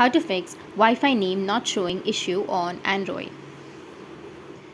How to fix Wi-Fi name not showing issue on Android.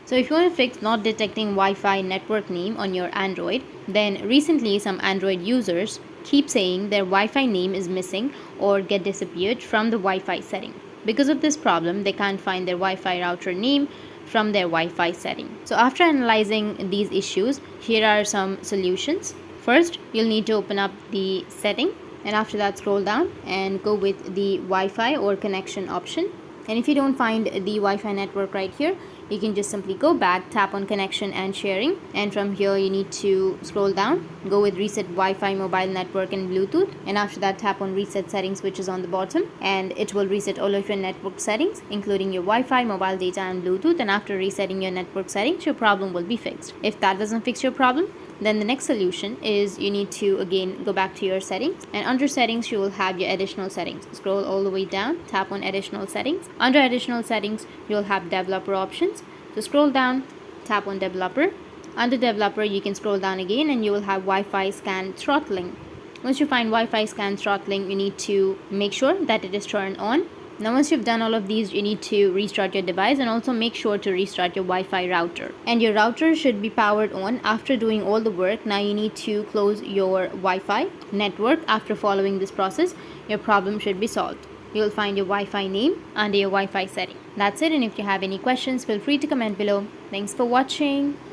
So if you want to fix not detecting Wi-Fi network name on your Android, then recently some Android users keep saying their Wi-Fi name is missing or get disappeared from the Wi-Fi setting. Because of this problem, they can't find their Wi-Fi router name from their Wi-Fi setting. So after analyzing these issues, here are some solutions. First, you'll need to open up the setting, and after that scroll down and go with the Wi-Fi or connection option. And if you don't find the Wi-Fi network right here, you can just simply go back, tap on connection and sharing, and from here you need to scroll down, go with reset Wi-Fi mobile network and Bluetooth, and after that tap on reset settings, which is on the bottom, and it will reset all of your network settings including your Wi-Fi, mobile data and Bluetooth. And after resetting your network settings, your problem will be fixed. If that doesn't fix your problem, then the next solution is you need to again go back to your settings, and under settings you will have your additional settings. Scroll all the way down, tap on additional settings. Under additional settings you'll have developer options, so scroll down, tap on developer. Under developer you can scroll down again and you will have Wi-Fi scan throttling. Once you find Wi-Fi scan throttling, you need to make sure that it is turned on. Now once you've done all of these, you need to restart your device and also make sure to restart your Wi-Fi router. And your router should be powered on. After doing all the work, now you need to close your Wi-Fi network. After following this process, your problem should be solved. You'll find your Wi-Fi name under your Wi-Fi setting. That's it, and if you have any questions, feel free to comment below. Thanks for watching.